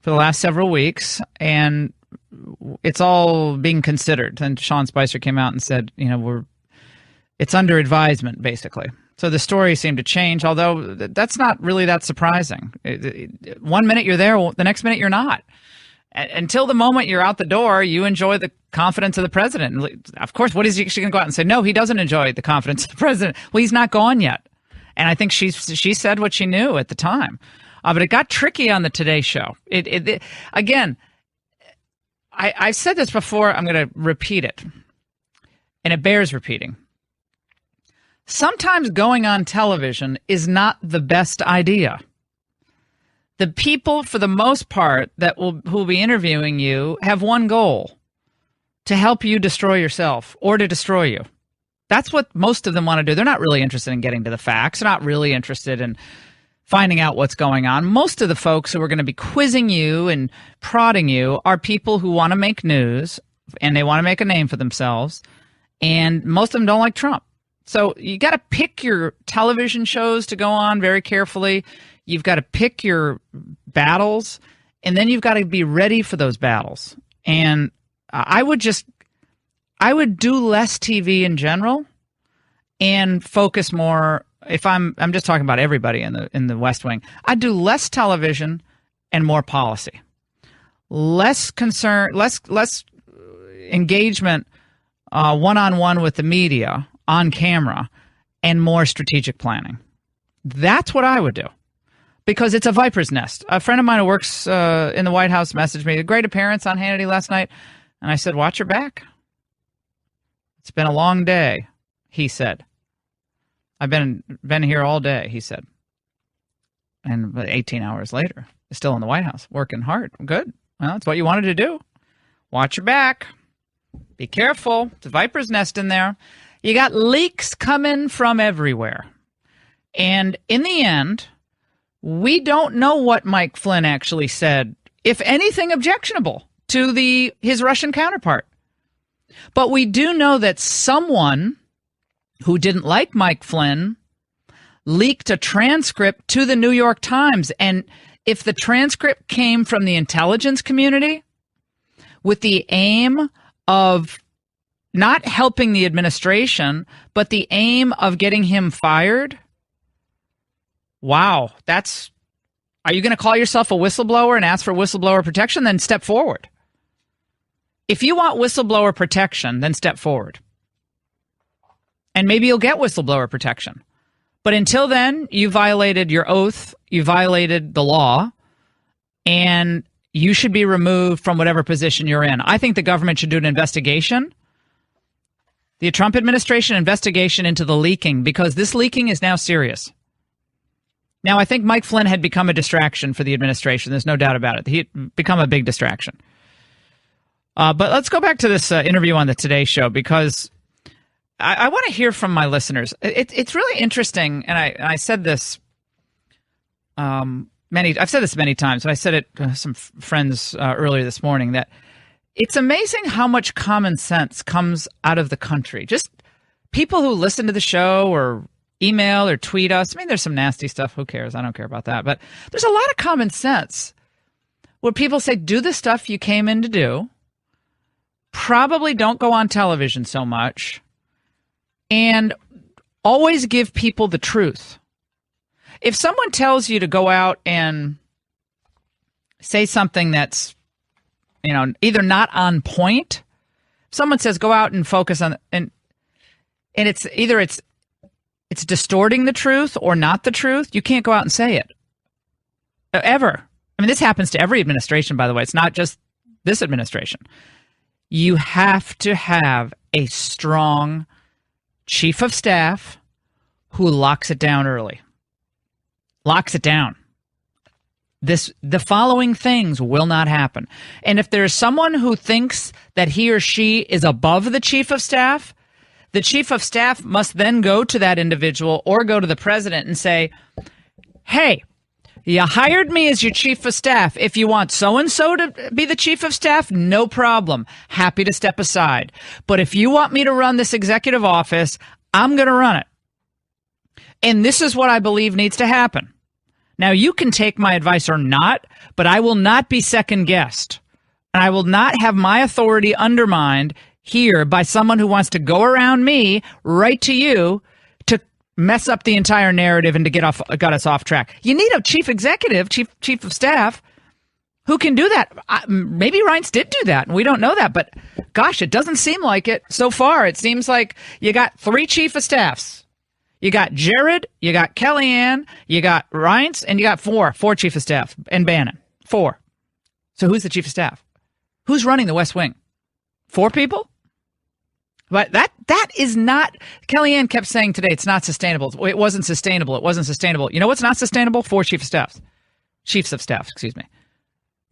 for the last several weeks, and it's all being considered. And Sean Spicer came out and said, it's under advisement, basically. So the story seemed to change, although that's not really that surprising. 1 minute you're there, the next minute you're not. Until the moment you're out the door, you enjoy the confidence of the president. Of course, what is she going to go out and say? No, he doesn't enjoy the confidence of the president. Well, he's not gone yet. And I think she said what she knew at the time. But it got tricky on the Today Show. Again, I've said this before. I'm going to repeat it. And it bears repeating. Sometimes going on television is not the best idea. The people, for the most part, who will be interviewing you have one goal: to help you destroy yourself or to destroy you. That's what most of them want to do. They're not really interested in getting to the facts. They're not really interested in finding out what's going on. Most of the folks who are going to be quizzing you and prodding you are people who want to make news, and they want to make a name for themselves, and most of them don't like Trump. So you got to pick your television shows to go on very carefully. You've got to pick your battles, and then you've got to be ready for those battles. And I would do less TV in general and focus more. If I'm just talking about everybody in the West Wing, I'd do less television and more policy. Less concern, less engagement one-on-one with the media on camera, and more strategic planning. That's what I would do, because it's a viper's nest. A friend of mine who works in the White House messaged me, a great appearance on Hannity last night, and I said, watch your back. It's been a long day, he said. I've been here all day, he said. And 18 hours later, still in the White House, working hard. Good. Well, that's what you wanted to do. Watch your back. Be careful. It's a viper's nest in there. You got leaks coming from everywhere. And in the end, we don't know what Mike Flynn actually said, if anything objectionable, to his Russian counterpart. But we do know that someone who didn't like Mike Flynn leaked a transcript to the New York Times. And if the transcript came from the intelligence community with the aim of not helping the administration, but the aim of getting him fired, wow, are you going to call yourself a whistleblower and ask for whistleblower protection? Then step forward. If you want whistleblower protection, then step forward. And maybe you'll get whistleblower protection. But until then, you violated your oath, you violated the law, and you should be removed from whatever position you're in. I think the government should do an investigation. The Trump administration investigation into the leaking, because this leaking is now serious. Now, I think Mike Flynn had become a distraction for the administration. There's no doubt about it. He'd become a big distraction. But let's go back to this interview on the Today Show, because I want to hear from my listeners. It's really interesting, and I said this I've said this many times, but I said it to some friends earlier this morning, that it's amazing how much common sense comes out of the country. Just people who listen to the show or email or tweet us. I mean, there's some nasty stuff. Who cares? I don't care about that. But there's a lot of common sense where people say, do the stuff you came in to do. Probably don't go on television so much. And always give people the truth. If someone tells you to go out and say something that's, either not on point, someone says go out and focus on, and it's either it's distorting the truth or not the truth, you can't go out and say it. Ever. I mean, this happens to every administration, by the way. It's not just this administration. You have to have a strong chief of staff who locks it down early. Locks it down. The following things will not happen. And if there's someone who thinks that he or she is above the chief of staff must then go to that individual or go to the president and say, hey, you hired me as your chief of staff. If you want so-and-so to be the chief of staff, no problem. Happy to step aside. But if you want me to run this executive office, I'm going to run it. And this is what I believe needs to happen. Now, you can take my advice or not, but I will not be second-guessed. And I will not have my authority undermined here by someone who wants to go around me right to you to mess up the entire narrative and to get us off track. You need a chief executive, chief of staff, who can do that. Maybe Reince did do that, and we don't know that. But, gosh, it doesn't seem like it so far. It seems like you got 3 chief of staffs. You got Jared, you got Kellyanne, you got Reince, and you got four chief of staff, and Bannon. 4. So who's the chief of staff? Who's running the West Wing? 4 people? But that is not, Kellyanne kept saying today, it's not sustainable. It wasn't sustainable. It wasn't sustainable. You know what's not sustainable? 4 chiefs of staff, excuse me.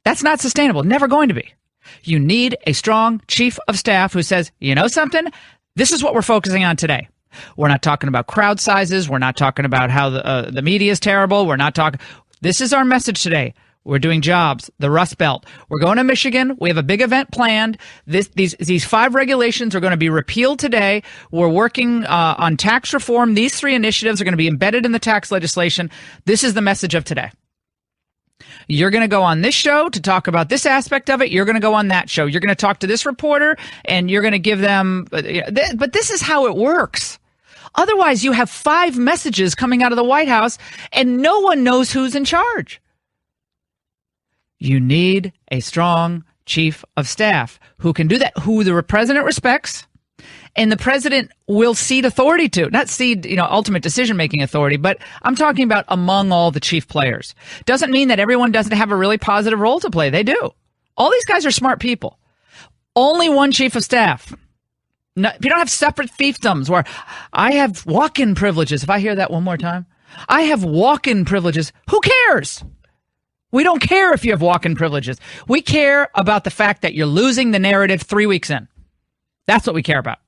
That's not sustainable. Never going to be. You need a strong chief of staff who says, you know something? This is what we're focusing on today. We're not talking about crowd sizes. We're not talking about how the media is terrible. We're not talking. This is our message today. We're doing jobs, the Rust Belt. We're going to Michigan. We have a big event planned. These 5 regulations are going to be repealed today. We're working on tax reform. These 3 initiatives are going to be embedded in the tax legislation. This is the message of today. You're going to go on this show to talk about this aspect of it. You're going to go on that show. You're going to talk to this reporter, and you're going to give them. But this is how it works. Otherwise, you have 5 messages coming out of the White House, and no one knows who's in charge. You need a strong chief of staff who can do that, who the president respects, and the president will cede authority to. Not cede, ultimate decision-making authority, but I'm talking about among all the chief players. Doesn't mean that everyone doesn't have a really positive role to play. They do. All these guys are smart people. Only one chief of staff. No, if you don't have separate fiefdoms where I have walk-in privileges, if I hear that one more time, I have walk-in privileges, who cares? We don't care if you have walk-in privileges. We care about the fact that you're losing the narrative 3 weeks in. That's what we care about.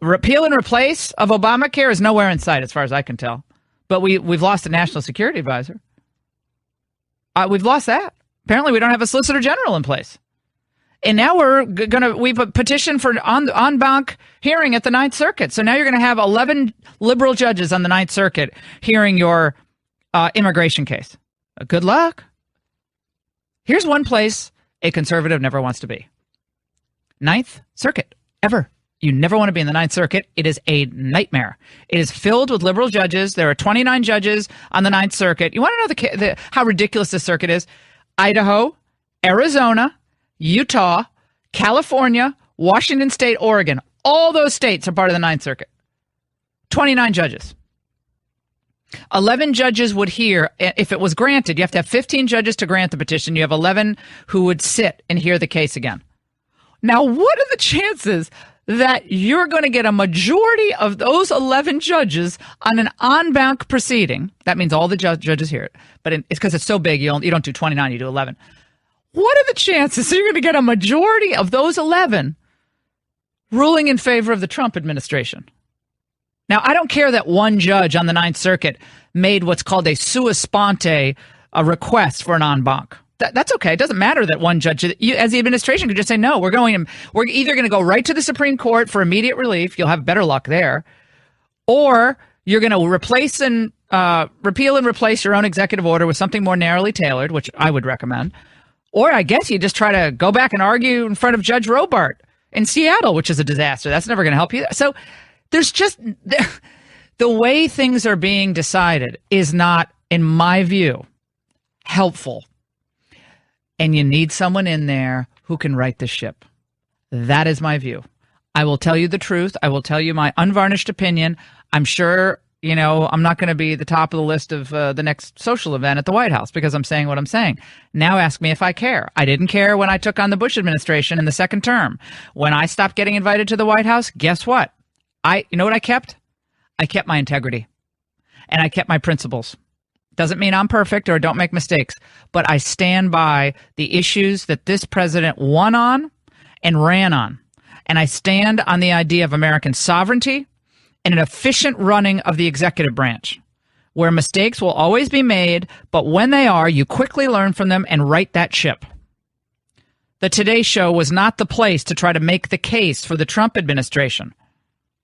Repeal and replace of Obamacare is nowhere in sight as far as I can tell. But we've lost a national security advisor. We've lost that. Apparently we don't have a solicitor general in place. And now we've petitioned for en banc hearing at the Ninth Circuit. So now you're going to have 11 liberal judges on the Ninth Circuit hearing your immigration case. Good luck. Here's one place a conservative never wants to be. Ninth Circuit, ever. You never want to be in the Ninth Circuit. It is a nightmare. It is filled with liberal judges. There are 29 judges on the Ninth Circuit. You want to know how ridiculous this circuit is? Idaho, Arizona, Utah, California, Washington State, Oregon. All those states are part of the Ninth Circuit. 29 judges. 11 judges would hear, if it was granted, you have to have 15 judges to grant the petition. You have 11 who would sit and hear the case again. Now, what are the chances that you're going to get a majority of those 11 judges on an en banc proceeding? That means all the judges hear it. But it's because it's so big, you don't do 29, you do 11. What are the chances that you're going to get a majority of those 11 ruling in favor of the Trump administration? Now, I don't care that one judge on the Ninth Circuit made what's called a sua sponte, a request for an en banc. That's okay. It doesn't matter that one judge, as the administration, could just say, no, we're either going to go right to the Supreme Court for immediate relief. You'll have better luck there. Or you're going to repeal and replace your own executive order with something more narrowly tailored, which I would recommend. Or I guess you just try to go back and argue in front of Judge Robart in Seattle, which is a disaster. That's never going to help you. So there's just the way things are being decided is not, in my view, helpful. And you need someone in there who can right the ship. That is my view. I will tell you the truth. I will tell you my unvarnished opinion. I'm sure, I'm not going to be the top of the list of the next social event at the White House because I'm saying what I'm saying. Now ask me if I care. I didn't care when I took on the Bush administration in the second term. When I stopped getting invited to the White House, guess what? You know what I kept? I kept my integrity. And I kept my principles. Doesn't mean I'm perfect or don't make mistakes, but I stand by the issues that this president won on and ran on. And I stand on the idea of American sovereignty and an efficient running of the executive branch, where mistakes will always be made, but when they are, you quickly learn from them and right that ship. The Today Show was not the place to try to make the case for the Trump administration.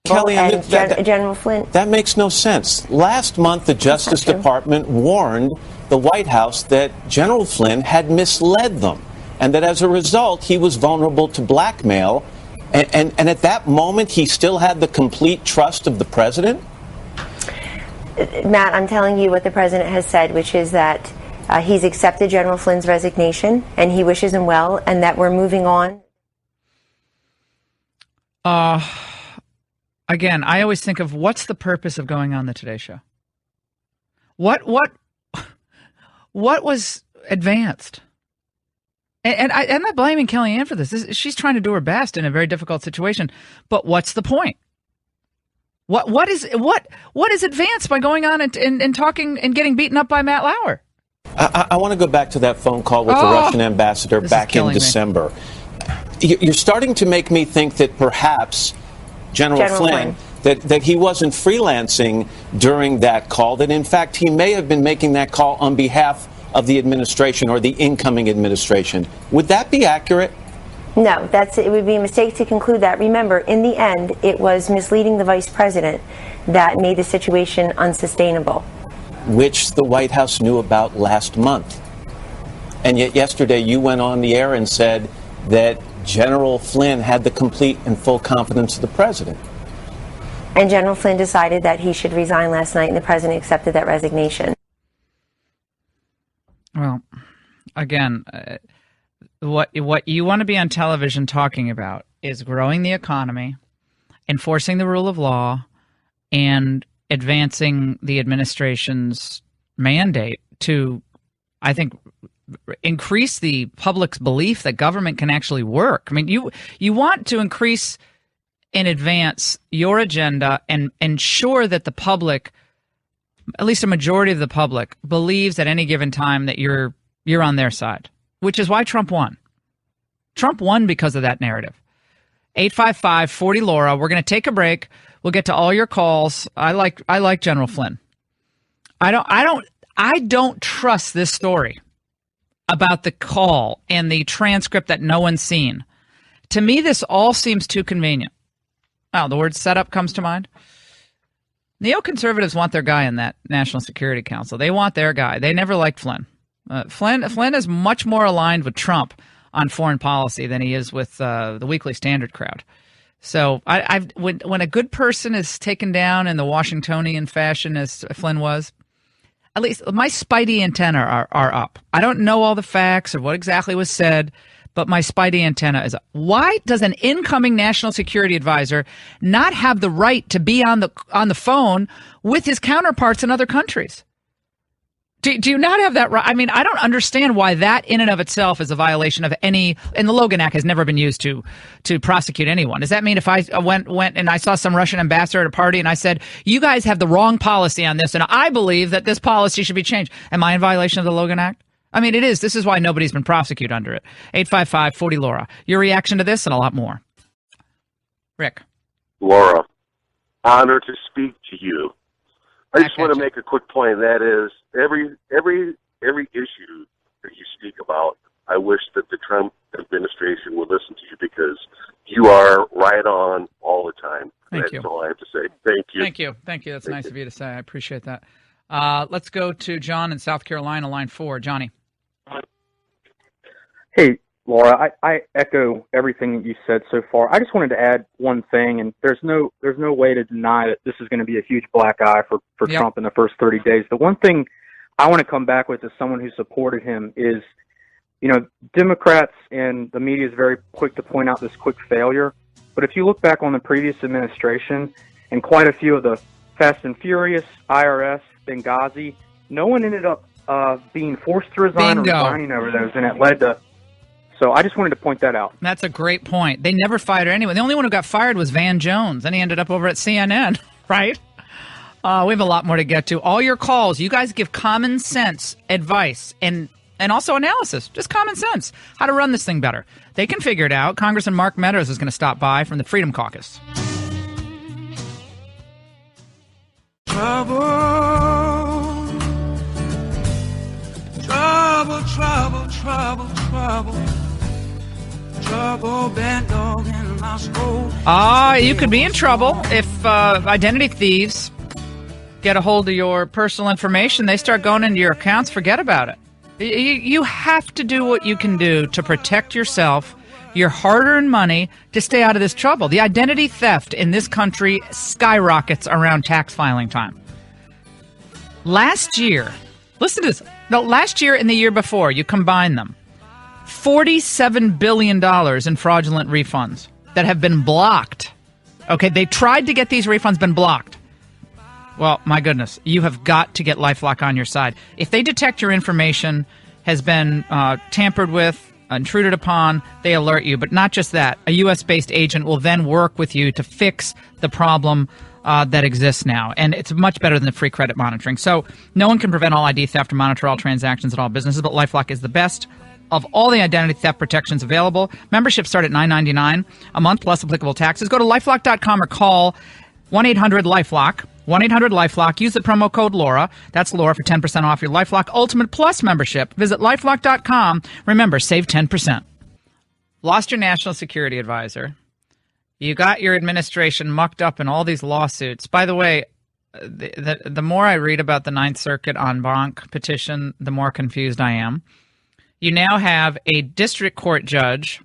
Kelly, and General Flynn. That makes no sense. Last month, the Justice Department warned the White House that General Flynn had misled them, and that as a result, he was vulnerable to blackmail. And at that moment, he still had the complete trust of the president? Matt, I'm telling you what the president has said, which is that he's accepted General Flynn's resignation, and he wishes him well, and that we're moving on. Again, I always think of what's the purpose of going on the Today Show? What was advanced? And I'm not blaming Kellyanne for this. She's trying to do her best in a very difficult situation. But what's the point? What is advanced by going on and talking and getting beaten up by Matt Lauer? I want to go back to that phone call with the Russian ambassador back in December. You're starting to make me think that perhaps General Flynn, that he wasn't freelancing during that call, that in fact he may have been making that call on behalf of the administration or the incoming administration. Would that be accurate? No, it would be a mistake to conclude that. Remember, in the end, it was misleading the vice president that made the situation unsustainable. Which the White House knew about last month. And yet yesterday you went on the air and said that General Flynn had the complete and full confidence of the president. And General Flynn decided that he should resign last night, and the president accepted that resignation. Well, again, what you want to be on television talking about is growing the economy, enforcing the rule of law, and advancing the administration's mandate to, I think, increase the public's belief that government can actually work. I mean, you want to increase and advance your agenda and ensure that the public, at least a majority of the public, believes at any given time that you're on their side, which is why Trump won. Trump won because of that narrative. 855-40-LAURA. We're going to take a break. We'll get to all your calls. I like General Flynn. I don't trust this story about the call and the transcript that no one's seen. To me, this all seems too convenient. Oh, the word setup comes to mind. Neoconservatives want their guy in that National Security Council. They want their guy. They never liked Flynn. Flynn is much more aligned with Trump on foreign policy than he is with the Weekly Standard crowd. So when a good person is taken down in the Washingtonian fashion as Flynn was, at least my spidey antenna are up. I don't know all the facts or what exactly was said, but my spidey antenna is up. Why does an incoming national security advisor not have the right to be on the phone with his counterparts in other countries? Do you not have that right? I mean, I don't understand why that in and of itself is a violation of any, and the Logan Act has never been used to prosecute anyone. Does that mean if I went and I saw some Russian ambassador at a party and I said, you guys have the wrong policy on this and I believe that this policy should be changed, am I in violation of the Logan Act? I mean, it is. This is why nobody's been prosecuted under it. 855-40-LAURA. Your reaction to this and a lot more. Rick. Laura, honor to speak to you. I just want to make a quick point. That is, every issue that you speak about, I wish that the Trump administration would listen to you because you are right on all the time. That's all I have to say. Thank you. Thank you. That's nice of you to say. I appreciate that. Let's go to John in South Carolina, line 4. Johnny. Hey, Laura, I echo everything that you said so far. I just wanted to add one thing, and there's no way to deny that this is going to be a huge black eye for Trump in the first 30 days. The one thing I want to come back with as someone who supported him is, Democrats and the media is very quick to point out this quick failure. But if you look back on the previous administration and quite a few of the Fast and Furious, IRS, Benghazi, no one ended up being forced to resign or resigning over those, and it led to. So I just wanted to point that out. That's a great point. They never fired anyone. The only one who got fired was Van Jones, and he ended up over at CNN, right? We have a lot more to get to. All your calls, you guys give common sense advice and also analysis, just common sense, how to run this thing better. They can figure it out. Congressman Mark Meadows is going to stop by from the Freedom Caucus. Trouble, trouble, trouble, trouble, trouble, trouble, bad dog in You could be in trouble if identity thieves get a hold of your personal information. They start going into your accounts. Forget about it. You have to do what you can do to protect yourself, your hard-earned money, to stay out of this trouble. The identity theft in this country skyrockets around tax filing time. Last year, listen to this. No, last year and the year before, you combine them, $47 billion in fraudulent refunds that have been blocked. Okay, they tried to get these refunds, been blocked. Well, my goodness, you have got to get LifeLock on your side. If they detect your information has been tampered with, intruded upon, they alert you. But not just that. A U.S.-based agent will then work with you to fix the problem that exists now. And it's much better than the free credit monitoring. So no one can prevent all ID theft or monitor all transactions at all businesses, but LifeLock is the best of all the identity theft protections available. Membership start at $9.99 a month plus applicable taxes. Go to lifelock.com or call 1-800-LifeLock. 1-800-LifeLock. Use the promo code Laura. That's Laura for 10% off your LifeLock Ultimate Plus membership. Visit lifelock.com. Remember, save 10%. Lost your national security advisor. You got your administration mucked up in all these lawsuits. By the way, the more I read about the Ninth Circuit en banc petition, the more confused I am. You now have a district court judge,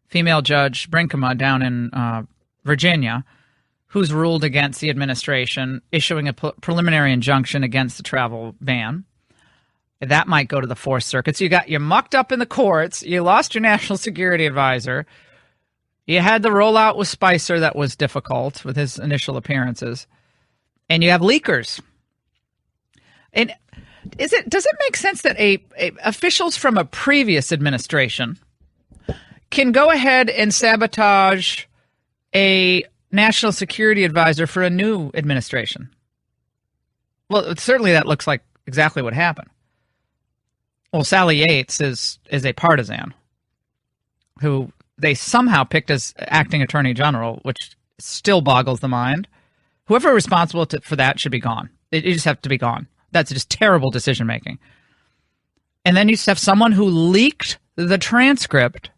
female judge Brinkema down in Virginia, who's ruled against the administration, issuing a preliminary injunction against the travel ban. That might go to the Fourth Circuit. So you mucked up in the courts. You lost your national security advisor. You had the rollout with Spicer that was difficult with his initial appearances. And you have leakers. And does it make sense that officials from a previous administration can go ahead and sabotage a national security advisor for a new administration? Well, certainly that looks like exactly what happened. Well, Sally Yates is a partisan who they somehow picked as acting attorney general, which still boggles the mind. Whoever responsible for that should be gone. You just have to be gone. That's just terrible decision making. And then you just have someone who leaked the transcript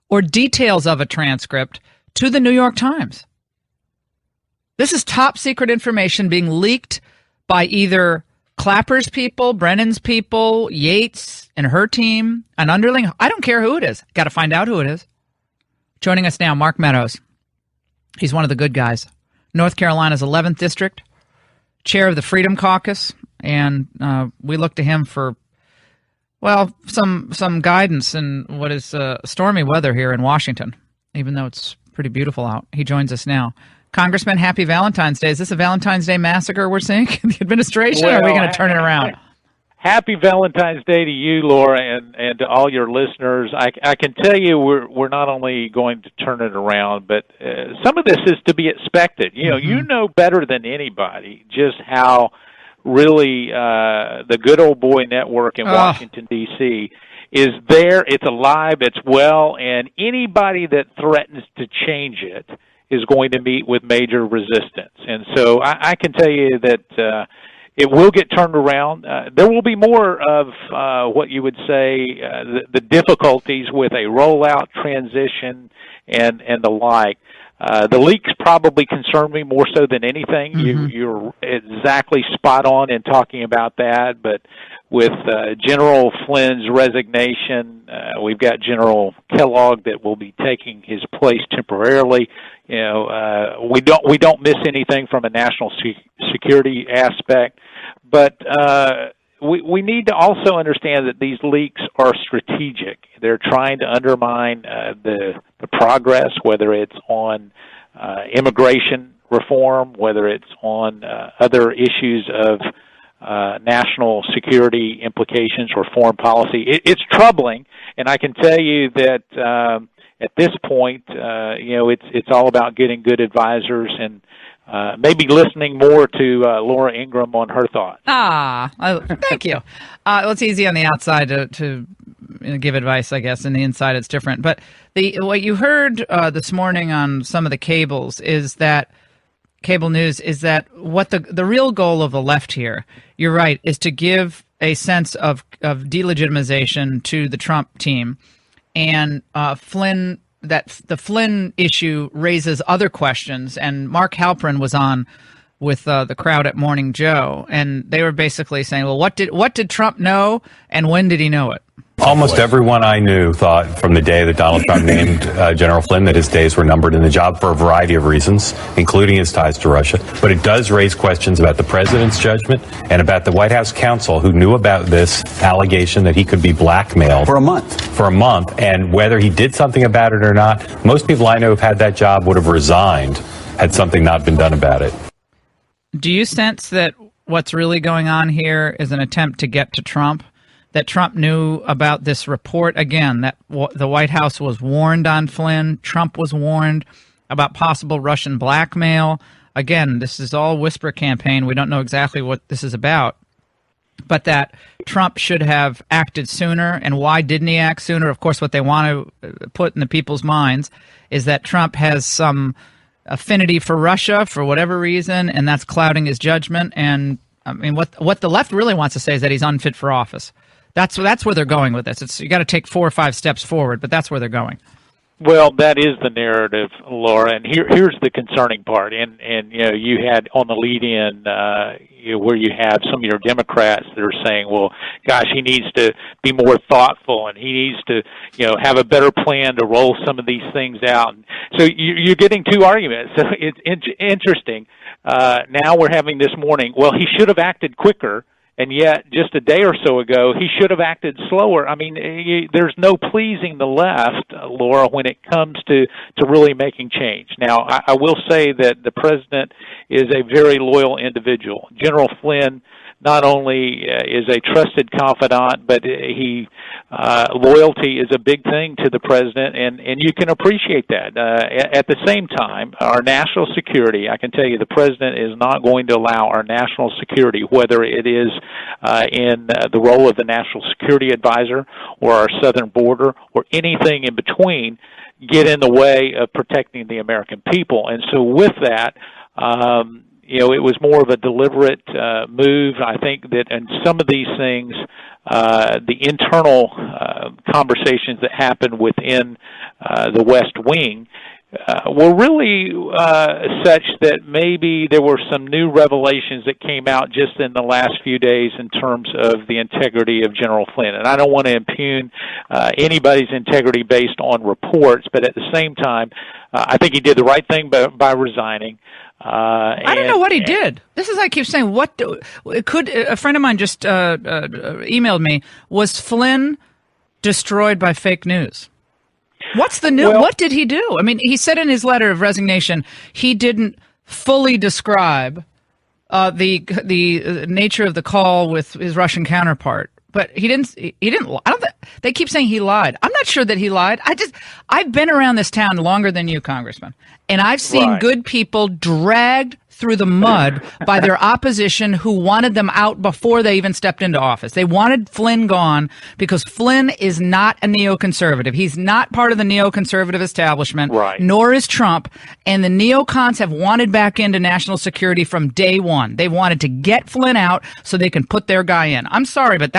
or details of a transcript to the New York Times. This is top secret information being leaked by either Clapper's people, Brennan's people, Yates and her team, an underling. I don't care who it is. Got to find out who it is. Joining us now, Mark Meadows. He's one of the good guys. North Carolina's 11th district, chair of the Freedom Caucus, and we look to him for, well, some guidance in what is stormy weather here in Washington, even though it's pretty beautiful out. He joins us now. Congressman, happy Valentine's Day. Is this a Valentine's Day massacre we're seeing in the administration, or are we going to turn it around? Happy Valentine's Day to you, Laura, and to all your listeners. I can tell you we're not only going to turn it around, but some of this is to be expected. You know better than anybody just how really the good old boy network in Washington, D.C. is there. It's alive. It's well, and anybody that threatens to change it is going to meet with major resistance. And so I can tell you that it will get turned around. There will be more of what you would say the difficulties with a rollout, transition, and the like. The leaks probably concern me more so than anything. Mm-hmm. You're exactly spot on in talking about that, but with General Flynn's resignation, we've got General Kellogg that will be taking his place temporarily. We don't miss anything from a national security aspect, but we need to also understand that these leaks are strategic. They're trying to undermine the progress, whether it's on immigration reform, whether it's on other issues of national security implications or foreign policy. It's troubling, and I can tell you that at this point, it's all about getting good advisors and maybe listening more to Laura Ingraham on her thoughts. Thank you. Well, it's easy on the outside to give advice, I guess. On the inside, it's different. But what you heard this morning on some of the cable news is that what the real goal of the left here, you're right, is to give a sense of delegitimization to the Trump team. And Flynn the Flynn issue raises other questions, and Mark Halperin was on with the crowd at Morning Joe, and they were basically saying, well, what did Trump know, and when did he know it? Almost everyone I knew thought from the day that Donald Trump named General Flynn that his days were numbered in the job for a variety of reasons, including his ties to Russia. But it does raise questions about the president's judgment and about the White House counsel who knew about this allegation that he could be blackmailed for a month, and whether he did something about it or not. Most people I know who've had that job would have resigned had something not been done about it. Do you sense that what's really going on here is an attempt to get to Trump? That Trump knew about this report, again, that the White House was warned on Flynn. Trump was warned about possible Russian blackmail. Again, this is all whisper campaign. We don't know exactly what this is about. But that Trump should have acted sooner. And why didn't he act sooner? Of course, what they want to put in the people's minds is that Trump has some affinity for Russia for whatever reason, and that's clouding his judgment. And I mean, what the left really wants to say is that he's unfit for office. That's where they're going with this. You got to take 4 or 5 steps forward, but that's where they're going. Well, that is the narrative, Laura, and here's the concerning part. And you had on the lead-in where you have some of your Democrats that are saying, well, gosh, he needs to be more thoughtful, and he needs to have a better plan to roll some of these things out. And so you're getting two arguments. So it's interesting. Now we're having this morning, well, he should have acted quicker. And yet, just a day or so ago, he should have acted slower. I mean, there's no pleasing the left, Laura, when it comes to really making change. Now, I will say that the president is a very loyal individual. General Flynn not only is a trusted confidant, but loyalty is a big thing to the president, and you can appreciate that. At the same time, our national security, I can tell you the president is not going to allow our national security, whether it is in the role of the National Security Advisor or our southern border or anything in between, get in the way of protecting the American people. And so with that, it was more of a deliberate move. I think that in some of these things, the internal conversations that happened within the West Wing were really such that maybe there were some new revelations that came out just in the last few days in terms of the integrity of General Flynn. And I don't want to impugn anybody's integrity based on reports, but at the same time, I think he did the right thing by resigning. I don't know what he did. This is, I keep saying, a friend of mine just emailed me, was Flynn destroyed by fake news? What's the new? What did he do? I mean, he said in his letter of resignation he didn't fully describe the nature of the call with his Russian counterpart. But he didn't. They keep saying he lied. I'm not sure that he lied. I've been around this town longer than you, Congressman, and I've seen good people dragged through the mud by their opposition who wanted them out before they even stepped into office. They wanted Flynn gone because Flynn is not a neoconservative. He's not part of the neoconservative establishment, nor is Trump. And the neocons have wanted back into national security from day one. They wanted to get Flynn out so they can put their guy in. I'm sorry, but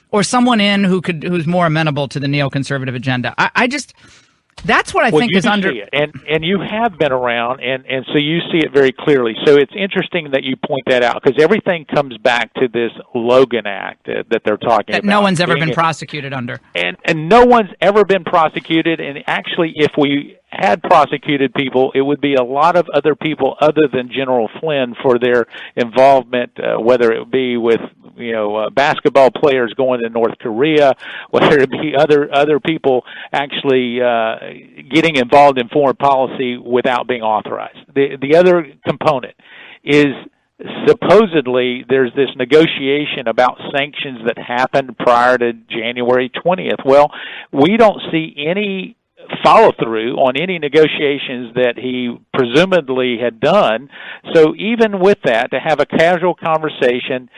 or someone in who's more amenable to the neoconservative agenda. That's what I think is under. See it. And you have been around, and so you see it very clearly. So it's interesting that you point that out because everything comes back to this Logan Act that they're talking about. That no one's ever been prosecuted under. And no one's ever been prosecuted. And actually, if we had prosecuted people, it would be a lot of other people other than General Flynn for their involvement, whether it be with basketball players going to North Korea, whether it be other people actually getting involved in foreign policy without being authorized. The other component is supposedly there's this negotiation about sanctions that happened prior to January 20th. Well, we don't see any follow-through on any negotiations that he presumably had done. So even with that, to have a casual conversation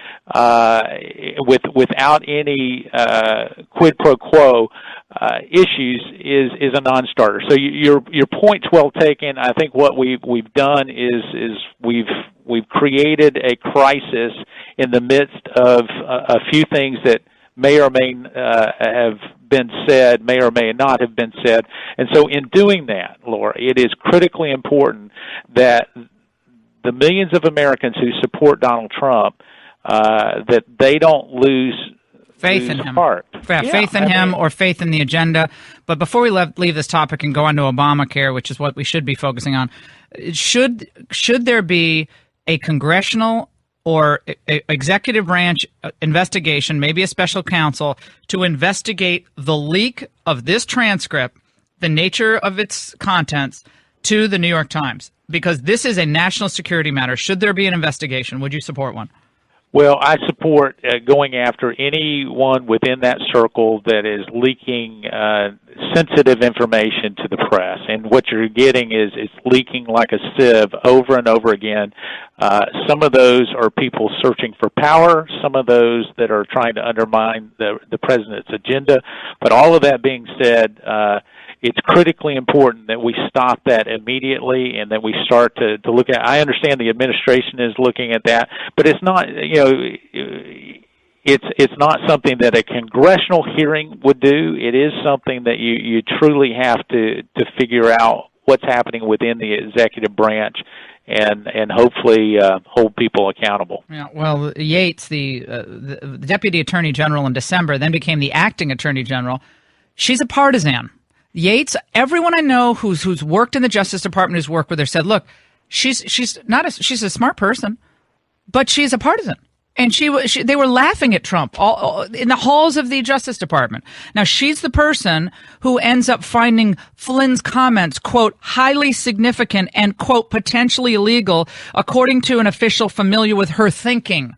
without any quid pro quo issues is a non-starter. So your point's well taken. I think what we've done is we've created a crisis in the midst of a few things that may or may have been said, may or may not have been said. And so in doing that, Laura, it is critically important that the millions of Americans who support Donald Trump, that they don't lose faith in him. Heart. Faith in him or faith in the agenda. But before we leave this topic and go on to Obamacare, which is what we should be focusing on, should there be a congressional or executive branch investigation, maybe a special counsel, to investigate the leak of this transcript, the nature of its contents, to the New York Times? Because this is a national security matter. Should there be an investigation? Would you support one? Well, I support going after anyone within that circle that is leaking sensitive information to the press. And what you're getting is it's leaking like a sieve over and over again. Some of those are people searching for power, some of those that are trying to undermine the president's agenda. But all of that being said, it's critically important that we stop that immediately and that we start to look at. I understand the administration is looking at that, but it's not, it's not something that a congressional hearing would do. It is something that you truly have to figure out what's happening within the executive branch and hopefully hold people accountable. Yeah, well, Yates, the Deputy Attorney General in December, then became the Acting Attorney General. She's a partisan. Yates, everyone I know who's worked in the Justice Department, who's worked with her, said, look, she's a smart person, but she's a partisan. And they were laughing at Trump all in the halls of the Justice Department. Now, she's the person who ends up finding Flynn's comments, quote, highly significant and, quote, potentially illegal, according to an official familiar with her thinking.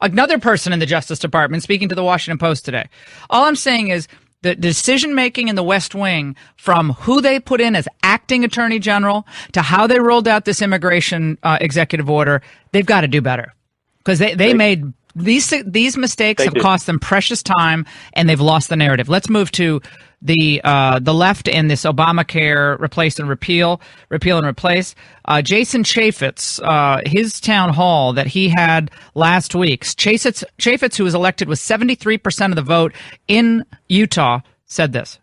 Another person in the Justice Department speaking to the Washington Post today. All I'm saying is, the decision-making in the West Wing, from who they put in as acting attorney general to how they rolled out this immigration executive order, they've got to do better. Because they made these mistakes have cost them precious time, and they've lost the narrative. Let's move to the left and this Obamacare replace and repeal and replace. Jason Chaffetz, his town hall that he had last week, Chaffetz, who was elected with 73% of the vote in Utah, said this.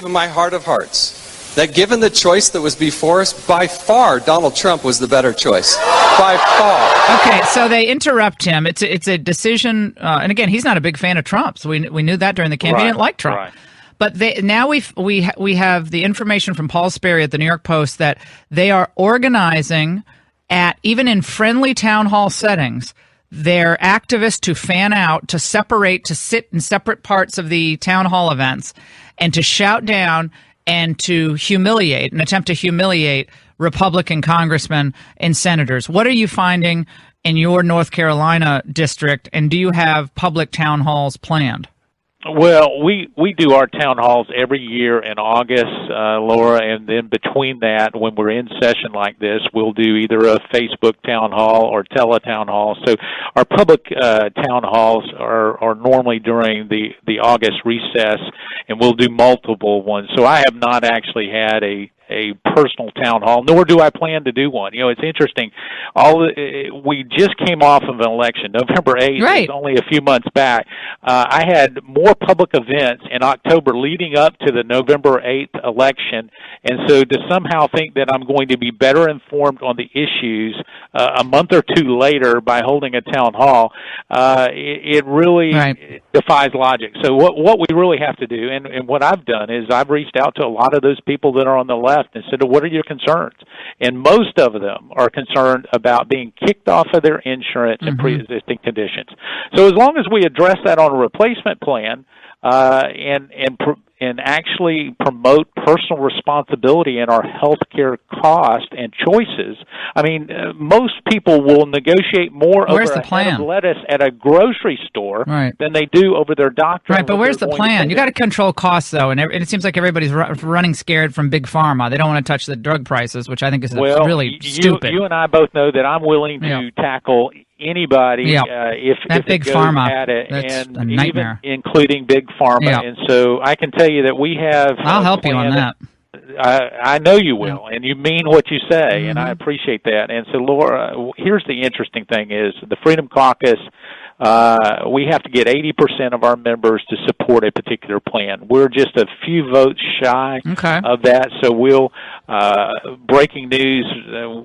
In my heart of hearts, that given the choice that was before us, by far Donald Trump was the better choice. By far. Okay, so they interrupt him. It's a decision, and again, he's not a big fan of Trump, so we knew that during the campaign. He didn't like Trump. Right. But now we have the information from Paul Sperry at the New York Post that they are organizing even in friendly town hall settings, their activists to fan out, to separate, to sit in separate parts of the town hall events, and to shout down and to attempt to humiliate Republican congressmen and senators. What are you finding in your North Carolina district, and do you have public town halls planned? Well, we do our town halls every year in August, Laura, and then between that, when we're in session like this, we'll do either a Facebook town hall or teletown hall. So our public town halls are normally during the August recess, and we'll do multiple ones. So I have not actually had a personal town hall, nor do I plan to do one. It's interesting. We just came off of an election, November 8th. Right. It was only a few months back. I had more public events in October leading up to the November 8th election, and so to somehow think that I'm going to be better informed on the issues a month or two later by holding a town hall, it really defies logic. So what we really have to do, and what I've done, is I've reached out to a lot of those people that are on the left and said, what are your concerns? And most of them are concerned about being kicked off of their insurance and pre-existing conditions. So as long as we address that on a replacement plan and actually promote personal responsibility in our health care cost and choices, I mean, most people will negotiate more over a head of lettuce at a grocery store than they do over their doctor. Right, but where's the plan? You got to control costs, though, and it seems like everybody's running scared from Big Pharma. They don't want to touch the drug prices, which I think is really stupid. You and I both know that I'm willing to tackle anybody if Big it goes Pharma at it, that's and a nightmare. even including Big Pharma. And so I can tell you that we have. I'll help you on that. I know you will, and you mean what you say, and I appreciate that. And so, Laura, here's the interesting thing is the Freedom Caucus, we have to get 80% of our members to support a particular plan. We're just a few votes shy of that, so we'll, breaking news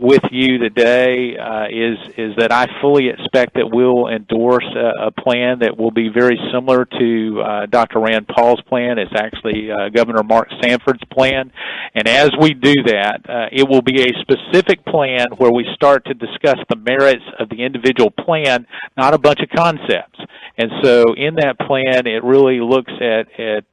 with you today is that I fully expect that we'll endorse a plan that will be very similar to Dr. Rand Paul's plan. It's actually Governor Mark Sanford's plan. And as we do that, it will be a specific plan where we start to discuss the merits of the individual plan, not a bunch of concepts. And so in that plan, it really looks at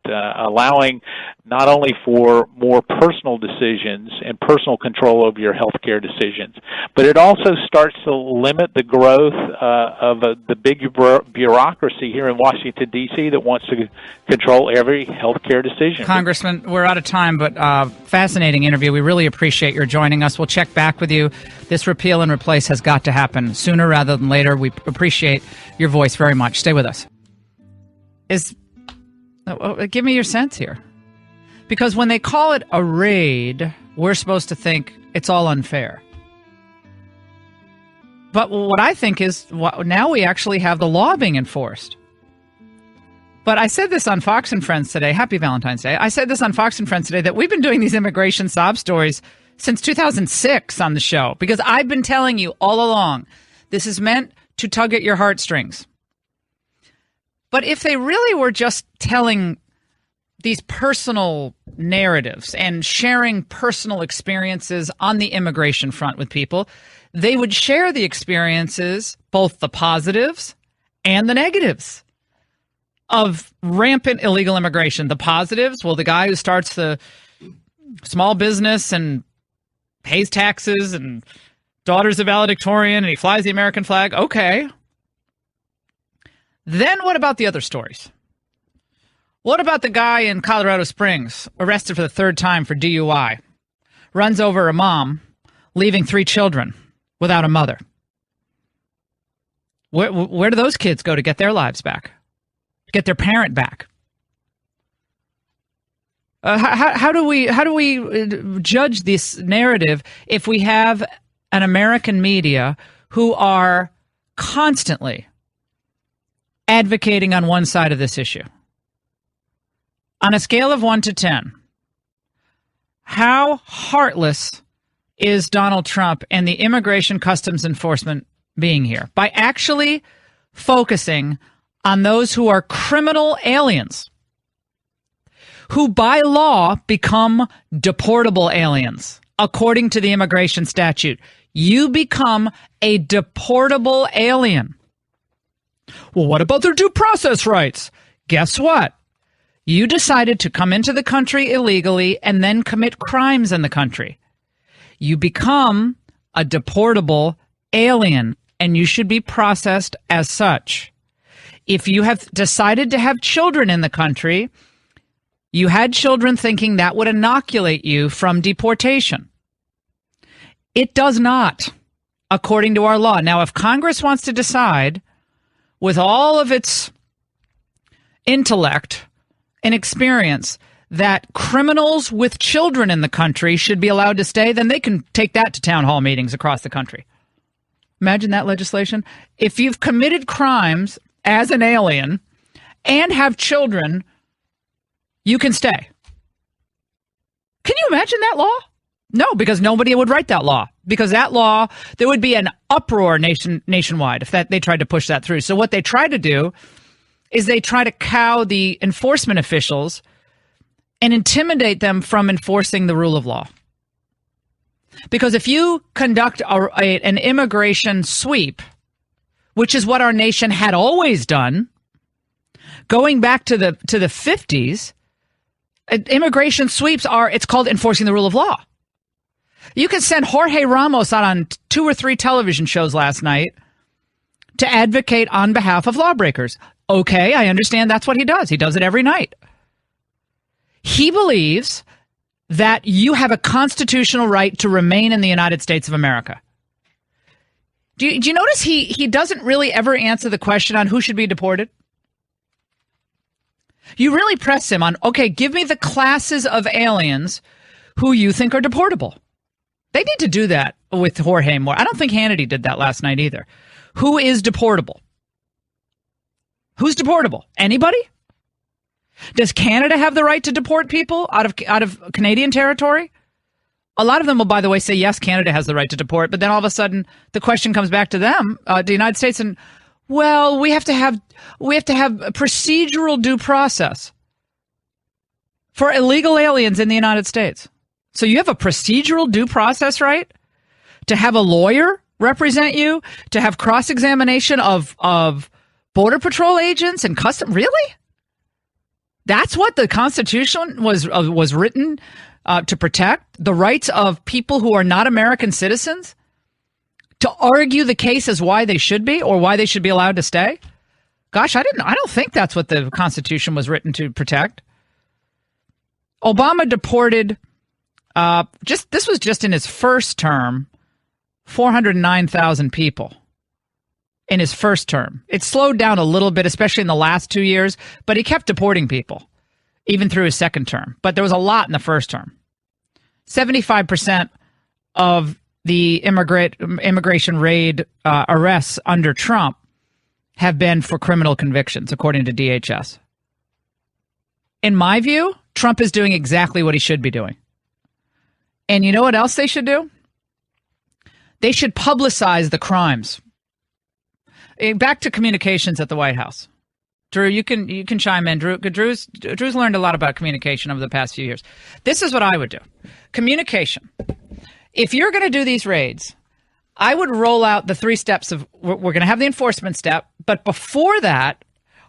allowing not only for more personal decisions and personal control over your health care decisions, but it also starts to limit the growth of the big bureaucracy here in Washington, D.C. that wants to control every health care decision. Congressman, we're out of time, but fascinating interview. We really appreciate your joining us. We'll check back with you. This repeal and replace has got to happen sooner rather than later. We appreciate your voice very much. Stay with us. Give me your sense here. Because when they call it a raid, we're supposed to think it's all unfair. But what I think is now we actually have the law being enforced. But I said this on Fox and Friends today. Happy Valentine's Day. I said this on Fox and Friends today that we've been doing these immigration sob stories since 2006 on the show. Because I've been telling you all along, this is meant to tug at your heartstrings. But if they really were just telling these personal narratives and sharing personal experiences on the immigration front with people, they would share the experiences, both the positives and the negatives of rampant illegal immigration. The positives, well, the guy who starts the small business and pays taxes and daughter's a valedictorian and he flies the American flag. Okay. Then what about the other stories? What about the guy in Colorado Springs, arrested for the third time for DUI, runs over a mom, leaving 3 children without a mother? Where do those kids go to get their lives back, get their parent back? How do we judge this narrative if we have an American media who are constantly advocating on one side of this issue? On a scale of 1 to 10, how heartless is Donald Trump and the Immigration Customs Enforcement being here by actually focusing on those who are criminal aliens, who by law become deportable aliens? According to the immigration statute, you become a deportable alien. Well, what about their due process rights? Guess what? You decided to come into the country illegally and then commit crimes in the country. You become a deportable alien, and you should be processed as such. If you have decided to have children in the country, you had children thinking that would inoculate you from deportation. It does not, according to our law. Now, if Congress wants to decide, with all of its intellect and experience, that criminals with children in the country should be allowed to stay, then they can take that to town hall meetings across the country. Imagine that legislation. If you've committed crimes as an alien and have children, you can stay. Can you imagine that law? No, because nobody would write that law. Because that law, there would be an uproar nationwide if they tried to push that through. So what they try to do is they try to cow the enforcement officials and intimidate them from enforcing the rule of law. Because if you conduct an immigration sweep, which is what our nation had always done, going back to the 50s, immigration sweeps it's called enforcing the rule of law. You can send Jorge Ramos out on 2 or 3 television shows last night to advocate on behalf of lawbreakers. Okay, I understand that's what he does. He does it every night. He believes that you have a constitutional right to remain in the United States of America. Do you notice he doesn't really ever answer the question on who should be deported? You really press him on, okay, give me the classes of aliens who you think are deportable. They need to do that with Jorge more. I don't think Hannity did that last night either. Who is deportable? Who's deportable? Anybody? Does Canada have the right to deport people out of Canadian territory? A lot of them will, by the way, say, yes, Canada has the right to deport, but then all of a sudden the question comes back to them, the United States, and, well, we have to have procedural due process for illegal aliens in the United States. So you have a procedural due process right to have a lawyer represent you, to have cross-examination of Border Patrol agents and custom. Really? That's what the Constitution was written to protect, the rights of people who are not American citizens, to argue the case as why they should be or why they should be allowed to stay. Gosh, I don't think that's what the Constitution was written to protect. Obama deported this was just in his first term, 409,000 people in his first term. It slowed down a little bit, especially in the last 2 years, but he kept deporting people, even through his second term. But there was a lot in the first term. 75% of the immigration raid arrests under Trump have been for criminal convictions, according to DHS. In my view, Trump is doing exactly what he should be doing. And you know what else they should do? They should publicize the crimes. Back to communications at the White House. Drew, you can chime in. Drew's learned a lot about communication over the past few years. This is what I would do. Communication. If you're going to do these raids, I would roll out the 3 steps of, we're going to have the enforcement step, but before that,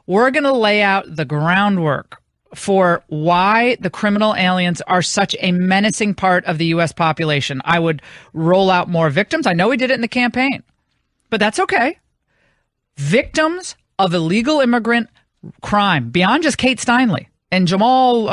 we're going to lay out the groundwork for why the criminal aliens are such a menacing part of the U.S. population. I would roll out more victims. I know we did it in the campaign, but that's okay. Victims of illegal immigrant crime, beyond just Kate Steinle and Jamal.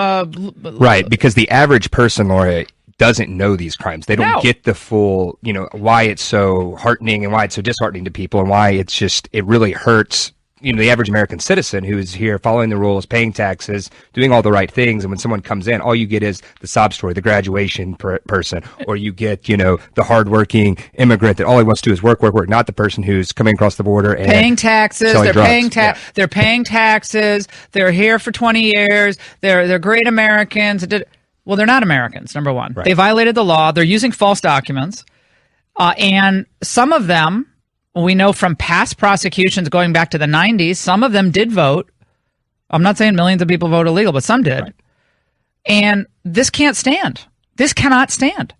Right, because the average person, Laura, doesn't know these crimes. They don't get the full, why it's so heartening and why it's so disheartening to people and why it really hurts the average American citizen who's here following the rules, paying taxes, doing all the right things. And when someone comes in, all you get is the sob story, the graduation person, or you get, the hardworking immigrant that all he wants to do is work, not the person who's coming across the border and paying taxes. They're drugs. They're paying taxes. They're here for 20 years. They're great Americans. Well, they're not Americans, number one. Right. They violated the law. They're using false documents. And some of them, we know from past prosecutions going back to the 90s, some of them did vote. I'm not saying millions of people vote illegal, but some did. Right. And this can't stand. This cannot stand.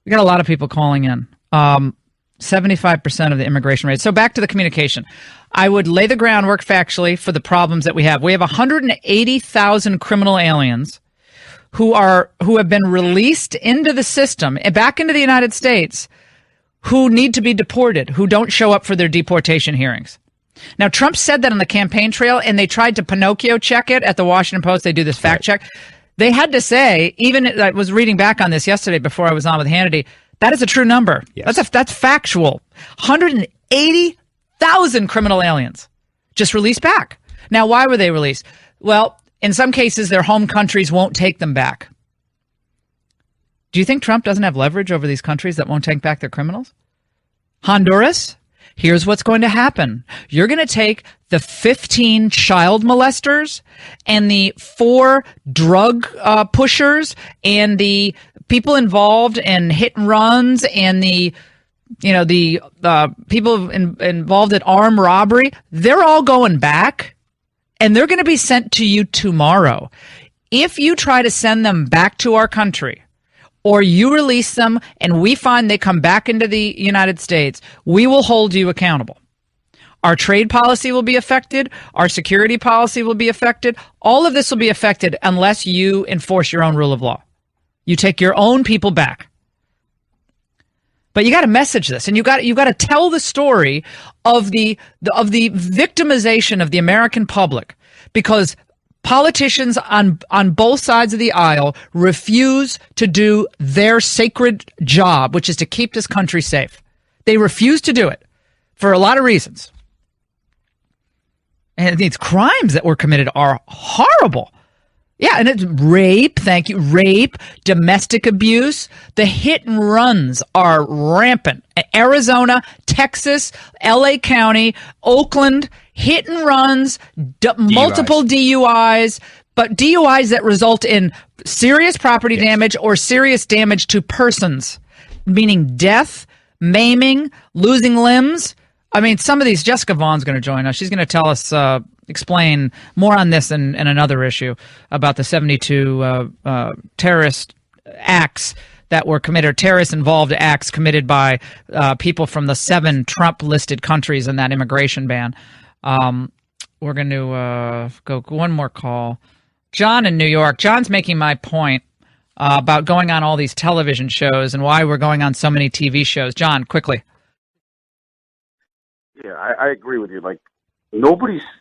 We got a lot of people calling in. 75% of the immigration rate. So back to the communication. I would lay the groundwork factually for the problems that we have. We have 180,000 criminal aliens who have been released into the system, back into the United States, who need to be deported, who don't show up for their deportation hearings. Now, Trump said that on the campaign trail, and they tried to Pinocchio check it at the Washington Post. They do this fact check. They had to say, I was reading back on this yesterday before I was on with Hannity, that is a true number. Yes. That's factual. 180,000 criminal aliens just released back. Now, why were they released? Well, in some cases, their home countries won't take them back. Do you think Trump doesn't have leverage over these countries that won't take back their criminals? Honduras, here's what's going to happen. You're going to take the 15 child molesters and the 4 drug pushers and the people involved in hit and runs and the people involved in armed robbery. They're all going back, and they're going to be sent to you tomorrow. If you try to send them back to our country, or you release them and we find they come back into the United States, we will hold you accountable. Our trade policy will be affected. Our security policy will be affected. All of this will be affected unless you enforce your own rule of law. You take your own people back. But you got to message this, and you got to tell the story of the victimization of the American public, because politicians on both sides of the aisle refuse to do their sacred job, which is to keep this country safe. They refuse to do it for a lot of reasons. And these crimes that were committed are horrible. 180,000 Yeah, and it's rape, thank you, rape, domestic abuse. The hit and runs are rampant. Arizona, Texas, LA County, Oakland, hit and runs, multiple DUIs, but DUIs that result in serious property damage or serious damage to persons, meaning death, maiming, losing limbs. I mean, some of these, Jessica Vaughn's going to join us. She's going to tell us, explain more on this and another issue about the 72 terrorist acts that were committed, terrorist-involved acts committed by people from the 7 Trump-listed countries in that immigration ban. We're going to go one more call. John in New York. John's making my point about going on all these television shows and why we're going on so many TV shows. John, quickly. Yeah, I agree with you. Like,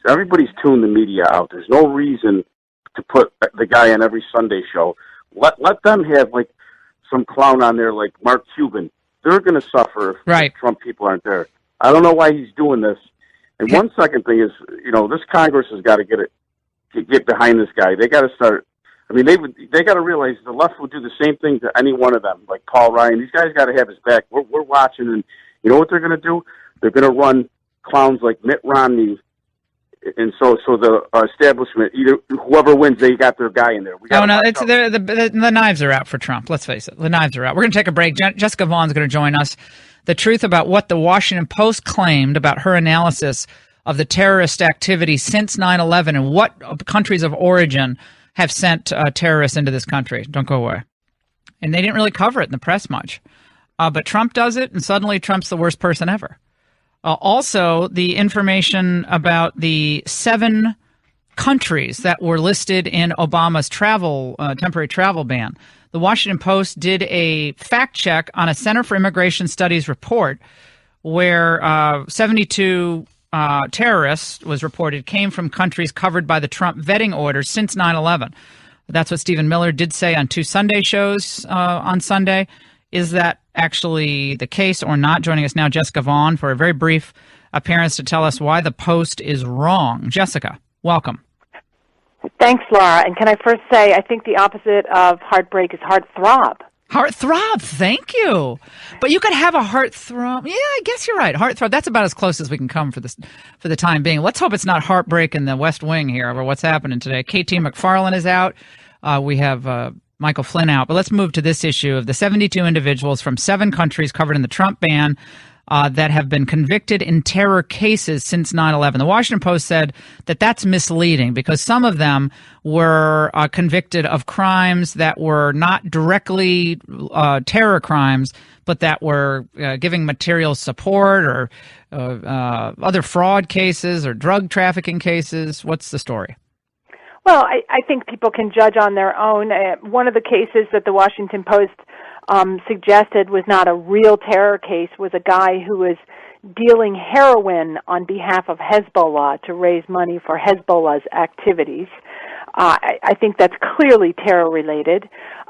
everybody's tuned the media out. There's no reason to put the guy on every Sunday show. Let them have, like, some clown on there like Mark Cuban. They're going to suffer if Trump people aren't there. I don't know why he's doing this. And one second thing is, this Congress has got to get behind this guy. They got to start. I mean, they got to realize the left will do the same thing to any one of them, like Paul Ryan. These guys got to have his back. We're watching, and you know what they're going to do? They're going to run clowns like Mitt Romney, and so the establishment, either whoever wins, they got their guy in there. The knives are out for Trump. Let's face it, the knives are out. We're going to take a break. Jessica Vaughn's going to join us. The truth about what the Washington Post claimed about her analysis of the terrorist activity since 9/11 and what countries of origin have sent terrorists into this country. Don't go away. And they didn't really cover it in the press much. But Trump does it, and suddenly Trump's the worst person ever. Also, the information about the 7 countries that were listed in Obama's temporary travel ban. The Washington Post did a fact check on a Center for Immigration Studies report where 72 terrorists, was reported, came from countries covered by the Trump vetting order since 9/11. That's what Stephen Miller did say on 2 Sunday shows on Sunday. Is that actually the case or not? Joining us now, Jessica Vaughn, for a very brief appearance to tell us why the Post is wrong. Jessica, welcome. Thanks, Laura. And can I first say, I think the opposite of heartbreak is heartthrob. Heartthrob, thank you. But you could have a heartthrob. Yeah, I guess you're right. Heartthrob, that's about as close as we can come for the time being. Let's hope it's not heartbreak in the West Wing here over what's happening today. KT McFarland is out. We have Michael Flynn out. But let's move to this issue of the 72 individuals from 7 countries covered in the Trump ban that have been convicted in terror cases since 9/11. The Washington Post said that that's misleading because some of them were convicted of crimes that were not directly terror crimes, but that were giving material support or other fraud cases or drug trafficking cases. What's the story? Well, I think people can judge on their own. One of the cases that the Washington Post suggested was not a real terror case, was a guy who was dealing heroin on behalf of Hezbollah to raise money for Hezbollah's activities. I think that's clearly terror-related.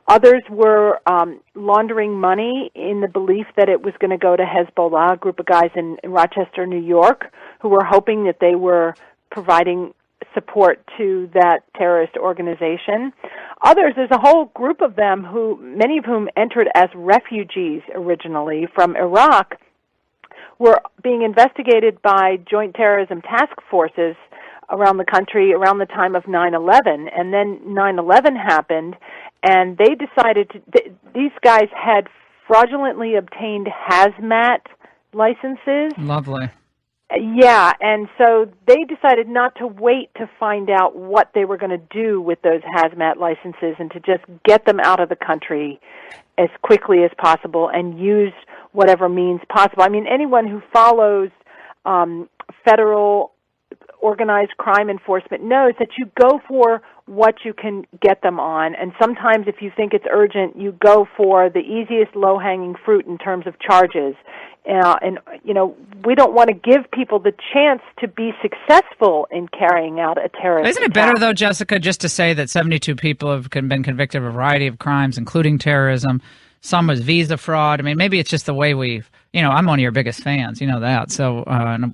Others were laundering money in the belief that it was going to go to Hezbollah, a group of guys in Rochester, New York, who were hoping that they were providing support to that terrorist organization. Others, there's a whole group of them many of whom entered as refugees originally from Iraq, were being investigated by joint terrorism task forces around the country around the time of 9/11. And then 9/11 happened, and they decided these guys had fraudulently obtained hazmat licenses. Lovely. Yeah, and so they decided not to wait to find out what they were going to do with those hazmat licenses and to just get them out of the country as quickly as possible and use whatever means possible. I mean, anyone who follows federal organized crime enforcement knows that you go for what you can get them on, and sometimes if you think it's urgent, you go for the easiest low-hanging fruit in terms of charges. And, we don't want to give people the chance to be successful in carrying out a terrorist Isn't it better, though, Jessica, just to say that 72 people have been convicted of a variety of crimes, including terrorism? Some was visa fraud. I mean, maybe it's just the way I'm one of your biggest fans. You know that. So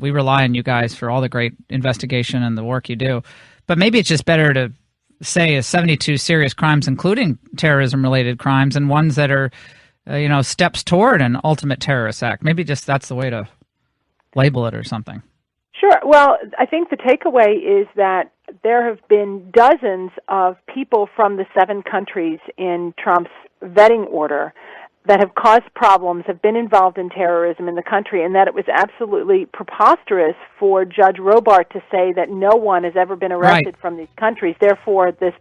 we rely on you guys for all the great investigation and the work you do. But maybe it's just better to say is 72 serious crimes, including terrorism-related crimes, and ones that are, steps toward an ultimate terrorist act. Maybe just that's the way to label it or something. Sure. Well, I think the takeaway is that there have been dozens of people from the 7 countries in Trump's vetting order that have caused problems, have been involved in terrorism in the country, and that it was absolutely preposterous for Judge Robart to say that no one has ever been arrested from these countries. Therefore, this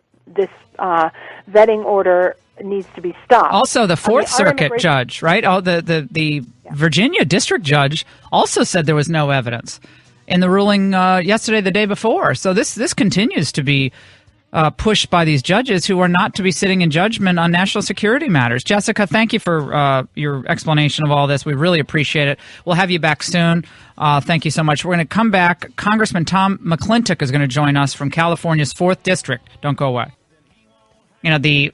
vetting order needs to be stopped. Also, the Fourth Circuit judge, right? Oh, the Virginia district judge also said there was no evidence in the ruling yesterday, the day before. So this continues to be pushed by these judges who are not to be sitting in judgment on national security matters. Jessica, thank you for your explanation of all this. We really appreciate it. We'll have you back soon. Thank you so much. We're going to come back. Congressman Tom McClintock is going to join us from California's 4th District. Don't go away. The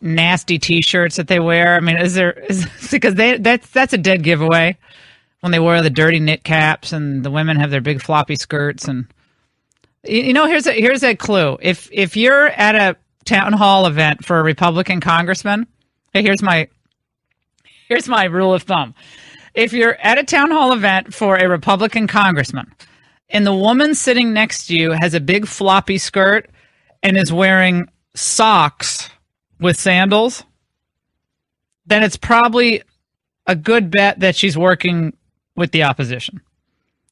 nasty T-shirts that they wear. I mean, because that's a dead giveaway when they wear the dirty knit caps and the women have their big floppy skirts. And here's a clue. If you're at a town hall event for a Republican congressman, here's my rule of thumb. If you're at a town hall event for a Republican congressman and the woman sitting next to you has a big floppy skirt and is wearing socks with sandals, then it's probably a good bet that she's working with the opposition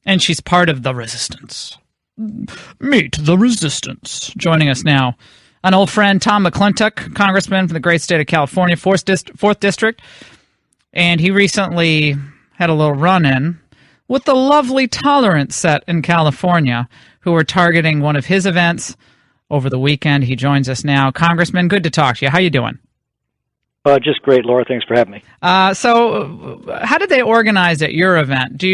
and she's part of the resistance. Meet the resistance. Joining us now, an old friend, Tom McClintock, congressman from the great state of California, 4th District, and he recently had a little run-in with the lovely Tolerance set in California, who were targeting one of his events over the weekend. He joins us now. Congressman, good to talk to you. How you doing? Just great, Laura. Thanks for having me. So how did they organize at your event? Do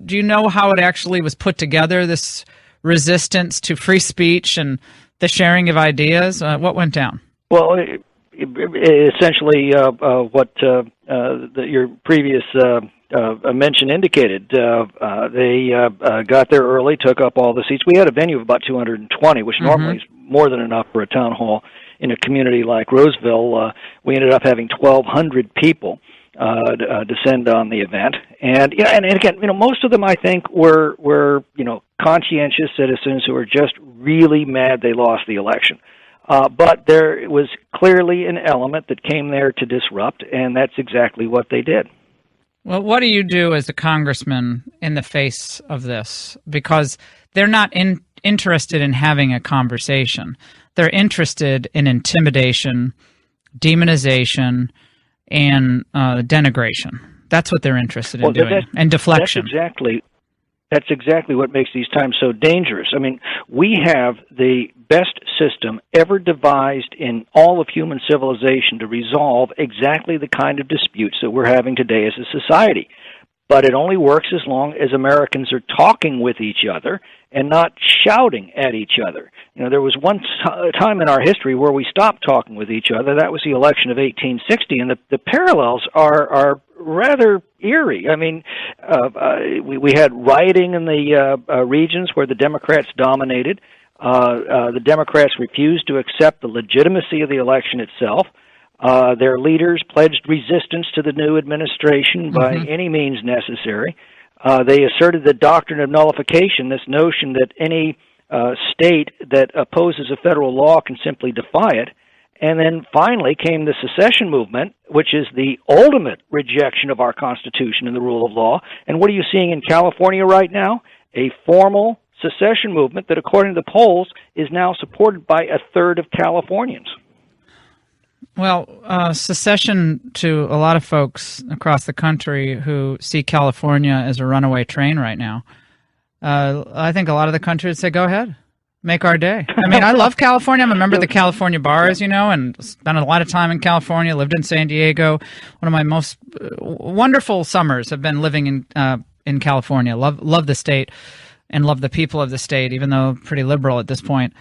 you know how it actually was put together, this resistance to free speech and the sharing of ideas? What went down? Well, essentially what your previous mention indicated. They got there early, took up all the seats. We had a venue of about 220, which normally is more than enough for a town hall. In a community like Roseville, we ended up having 1,200 people descend on the event, and again, most of them I think were conscientious citizens who were just really mad they lost the election. But there was clearly an element that came there to disrupt, and that's exactly what they did. Well, what do you do as a congressman in the face of this? Because they're not interested in having a conversation. They're interested in intimidation, demonization, and denigration. That's what they're interested in doing, and deflection. That's exactly what makes these times so dangerous. I mean, we have the best system ever devised in all of human civilization to resolve exactly the kind of disputes that we're having today as a society. But it only works as long as Americans are talking with each other and not shouting at each other. There was one time in our history where we stopped talking with each other. That was the election of 1860, and the parallels are rather eerie. I mean, we had rioting in the regions where the Democrats dominated. The Democrats refused to accept the legitimacy of the election itself. Their leaders pledged resistance to the new administration by any means necessary. They asserted the doctrine of nullification, this notion that any state that opposes a federal law can simply defy it. And then finally came the secession movement, which is the ultimate rejection of our Constitution and the rule of law. And what are you seeing in California right now? A formal secession movement that, according to the polls, is now supported by a third of Californians. Well, secession to a lot of folks across the country who see California as a runaway train right now, I think a lot of the country would say, go ahead, make our day. I mean, I love California. I'm a member of the California Bar, as you know, and spent a lot of time in California, lived in San Diego. One of my most wonderful summers have been living in California. Love the state and love the people of the state, even though pretty liberal at this point.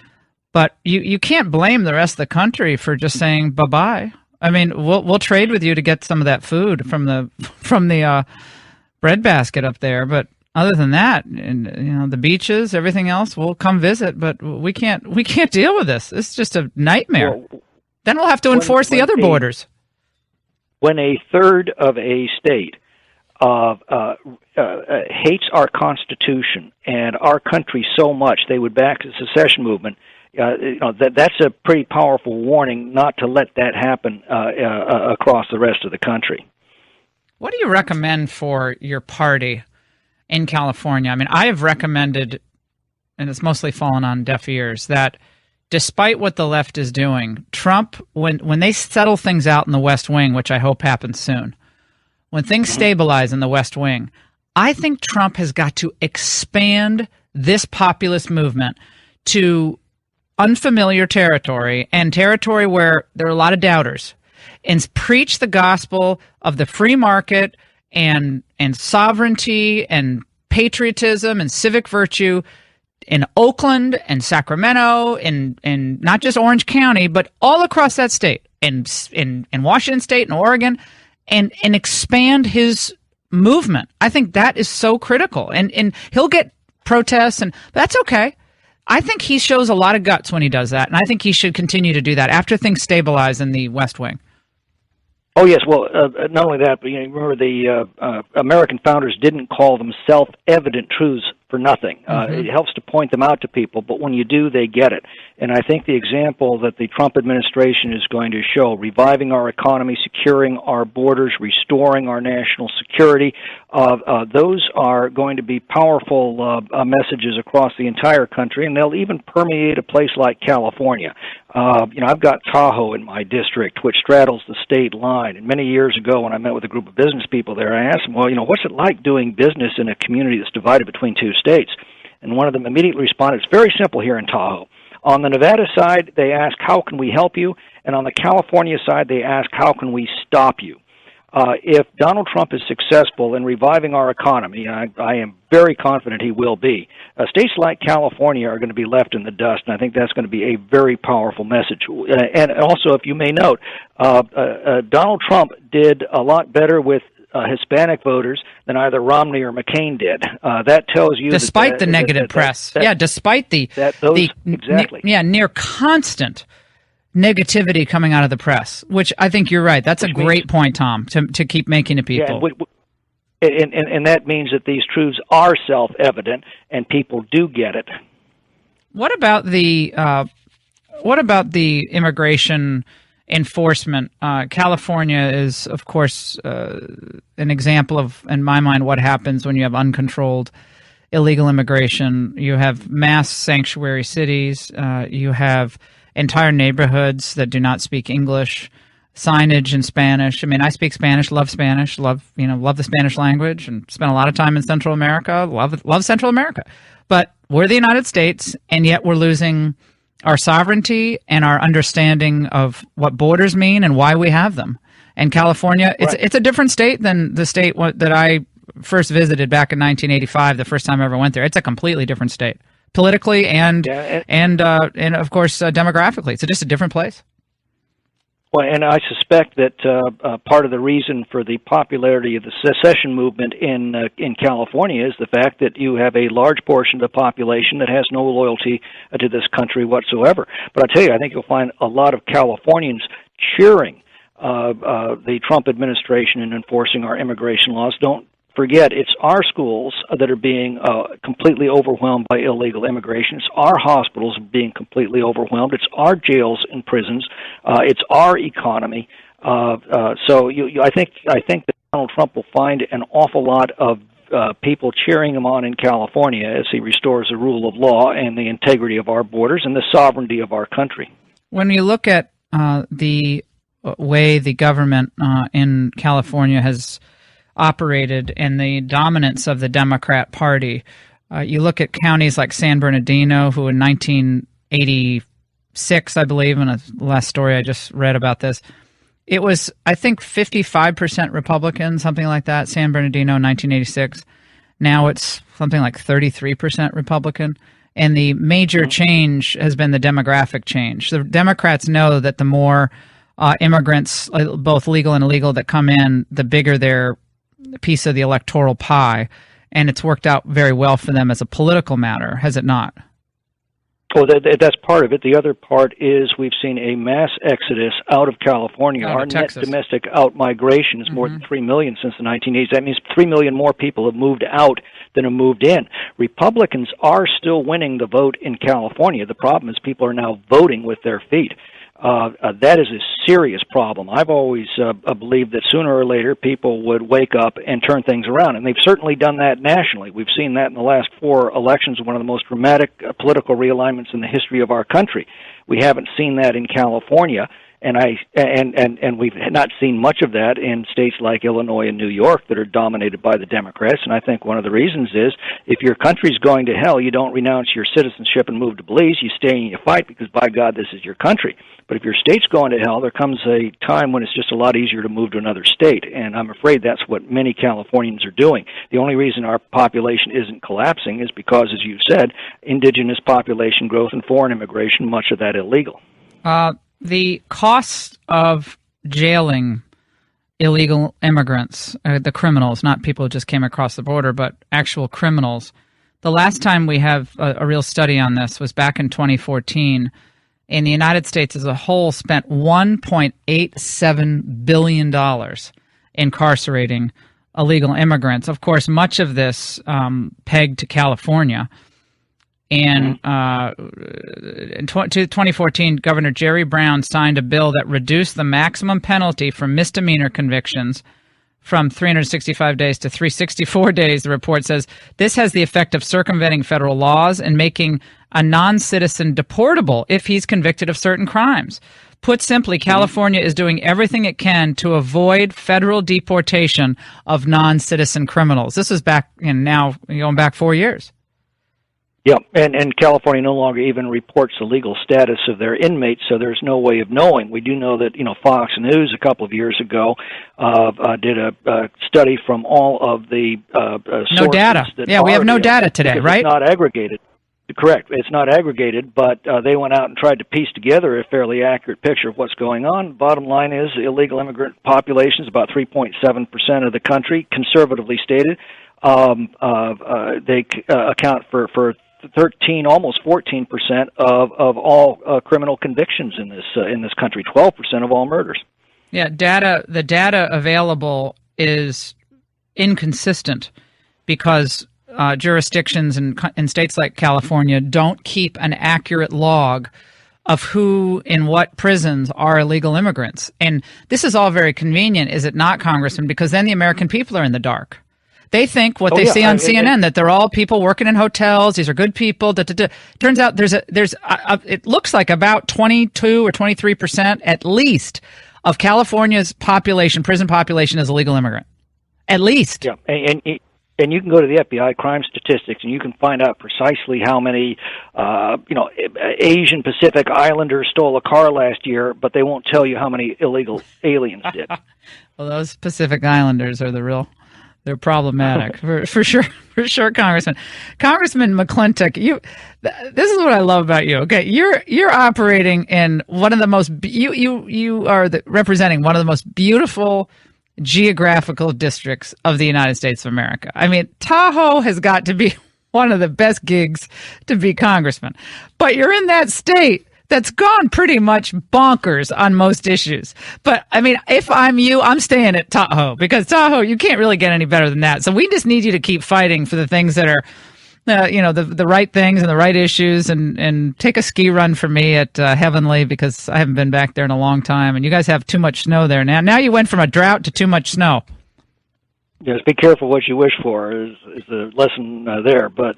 But you can't blame the rest of the country for just saying bye-bye. I mean, we'll trade with you to get some of that food from the breadbasket up there. But Other than that, and the beaches, everything else, we'll come visit, but we can't deal with this. It's just a nightmare. Well, then we'll have to enforce the other borders. When a third of a state hates our Constitution and our country so much they would back the secession movement, that's a pretty powerful warning not to let that happen across the rest of the country. What do you recommend for your party in California? I mean, I have recommended, and it's mostly fallen on deaf ears, that despite what the left is doing, Trump, when they settle things out in the West Wing, which I hope happens soon, when things stabilize in the West Wing, I think Trump has got to expand this populist movement to unfamiliar territory and territory where there are a lot of doubters, and preach the gospel of the free market and sovereignty and patriotism and civic virtue in Oakland and Sacramento and not just Orange County, but all across that state, and in Washington State and Oregon, and expand his movement. I think that is so critical. And he'll get protests, and that's okay. I think he shows a lot of guts when he does that, and I think he should continue to do that after things stabilize in the West Wing. Oh, yes. Well, not only that, but remember the American founders didn't call them self-evident truths for nothing. It helps to point them out to people, but when you do, they get it. And I think the example that the Trump administration is going to show, reviving our economy, securing our borders, restoring our national security, those are going to be powerful messages across the entire country, and they'll even permeate a place like California. I've got Tahoe in my district, which straddles the state line. And many years ago, when I met with a group of business people there, I asked them, well, what's it like doing business in a community that's divided between two states? And one of them immediately responded, it's very simple here in Tahoe. On the Nevada side, they ask, how can we help you? And on the California side, they ask, how can we stop you? If Donald Trump is successful in reviving our economy, I am very confident he will be, states like California are going to be left in the dust, and I think that's going to be a very powerful message. And also, if you may note, Donald Trump did a lot better with Hispanic voters than either Romney or McCain did. That tells you, despite the negative press, despite the near constant negativity coming out of the press, which I think you're right. That's a great point, Tom, to keep making to people. Yeah, and that means that these truths are self-evident, and people do get it. What about the immigration enforcement? California is, of course, an example of, in my mind, what happens when you have uncontrolled illegal immigration. You have mass sanctuary cities. You have entire neighborhoods that do not speak English, signage in Spanish. I mean, I speak Spanish, love the Spanish language, and spent a lot of time in Central America, love Central America. But we're the United States, and yet we're losing our sovereignty and our understanding of what borders mean and why we have them. And California, it's a different state than the state that I first visited back in 1985, the first time I ever went there. It's a completely different state. Politically and of course demographically, it's just a different place. Well, and I suspect that part of the reason for the popularity of the secession movement in California is the fact that you have a large portion of the population that has no loyalty to this country whatsoever. But I tell you, I think you'll find a lot of Californians cheering the Trump administration in enforcing our immigration laws. Don't forget, it's our schools that are being completely overwhelmed by illegal immigration. It's our hospitals being completely overwhelmed. It's our jails and prisons. It's our economy. So I think that Donald Trump will find an awful lot of people cheering him on in California as he restores the rule of law and the integrity of our borders and the sovereignty of our country. When you look at the way the government in California has operated and the dominance of the Democrat Party, you look at counties like San Bernardino, who in 1986, I believe, in a last story I just read about this, it was, I think, 55% Republican, something like that, San Bernardino in 1986. Now it's something like 33% Republican. And the major change has been the demographic change. The Democrats know that the more immigrants, both legal and illegal, that come in, the bigger their piece of the electoral pie. and it's worked out very well for them as a political matter, has it not? Well, that's part of it. The other part is we've seen a mass exodus out of California. Our net domestic out-migration is more than 3 million since the 1980s. That means 3 million more people have moved out than have moved in. Republicans are still winning the vote in California. The problem is people are now voting with their feet. That is a serious problem. I've always believed that sooner or later people would wake up and turn things around, and they've certainly done that nationally. We've seen that in the last 4 elections, one of the most dramatic political realignments in the history of our country. We haven't seen that in California, and we've not seen much of that in states like Illinois and New York that are dominated by the Democrats. And I think one of the reasons is if your country's going to hell, you don't renounce your citizenship and move to Belize. You stay and you fight because, by God, this is your country. But if your state's going to hell, there comes a time when it's just a lot easier to move to another state. And I'm afraid that's what many Californians are doing. The only reason our population isn't collapsing is because, as you said, indigenous population growth and foreign immigration, much of that illegal. The cost of jailing illegal immigrants, the criminals, not people who just came across the border, but actual criminals. The last time we have a real study on this was back in 2014. And the United States as a whole spent $1.87 billion incarcerating illegal immigrants. Of course, much of this pegged to California. And in 2014, Governor Jerry Brown signed a bill that reduced the maximum penalty for misdemeanor convictions from 365 days to 364 days. The report says this has the effect of circumventing federal laws and making a non-citizen deportable if he's convicted of certain crimes. Put simply, California is doing everything it can to avoid federal deportation of non-citizen criminals. This is back now going back 4 years. Yeah, and California no longer even reports the legal status of their inmates, so there's no way of knowing. We do know that, Fox News a couple of years ago did a study from all of the sources. No data. Yeah, we have no data today, right? It's not aggregated. Correct. It's not aggregated, but they went out and tried to piece together a fairly accurate picture of what's going on. Bottom line is the illegal immigrant population is about 3.7% of the country, conservatively stated. They account for 13, almost 14% of all criminal convictions in this country, 12% of all murders. Yeah, the data available is inconsistent because jurisdictions in states like California don't keep an accurate log of who in what prisons are illegal immigrants. And this is all very convenient, is it not, Congressman? Because then the American people are in the dark. They think what they see on CNN, that they're all people working in hotels. These are good people. Turns out it looks like about 22 or 23% at least of California's population, prison population, is illegal immigrant. At least. Yeah, and you can go to the FBI crime statistics and you can find out precisely how many, Asian Pacific Islanders stole a car last year, but they won't tell you how many illegal aliens did. Well, those Pacific Islanders are they're problematic for sure, Congressman. Congressman McClintock, this is what I love about you. Okay, you're operating in one of the most you are representing one of the most beautiful geographical districts of the United States of America. I mean, Tahoe has got to be one of the best gigs to be congressman, but you're in that state that's gone pretty much bonkers on most issues. But, I mean, if I'm you, I'm staying at Tahoe, because Tahoe, you can't really get any better than that. So we just need you to keep fighting for the things that are, the right things and the right issues, and take a ski run for me at Heavenly, because I haven't been back there in a long time. And you guys have too much snow there now. Now you went from a drought to too much snow. Yes, be careful what you wish for is the lesson there. But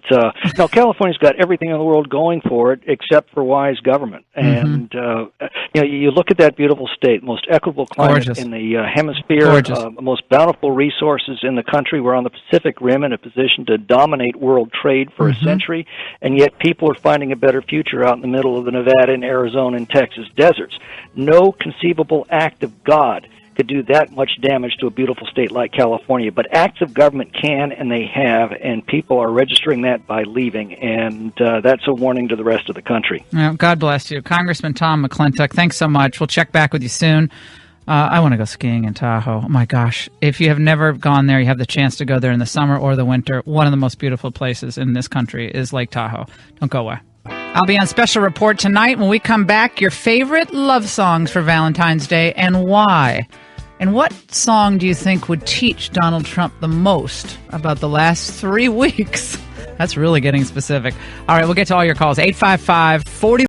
no, California's got everything in the world going for it except for wise government. And you look at that beautiful state, most equitable climate in the hemisphere, most bountiful resources in the country. We're on the Pacific Rim in a position to dominate world trade for a century, and yet people are finding a better future out in the middle of the Nevada and Arizona and Texas deserts. No conceivable act of God could do that much damage to a beautiful state like California. But acts of government can, and they have, and people are registering that by leaving, and that's a warning to the rest of the country. Well, God bless you. Congressman Tom McClintock, thanks so much. We'll check back with you soon. I want to go skiing in Tahoe. Oh my gosh. If you have never gone there, you have the chance to go there in the summer or the winter. One of the most beautiful places in this country is Lake Tahoe. Don't go away. I'll be on special report tonight. When we come back, your favorite love songs for Valentine's Day and why. And what song do you think would teach Donald Trump the most about the last 3 weeks? That's really getting specific. All right, we'll get to all your calls. 855-40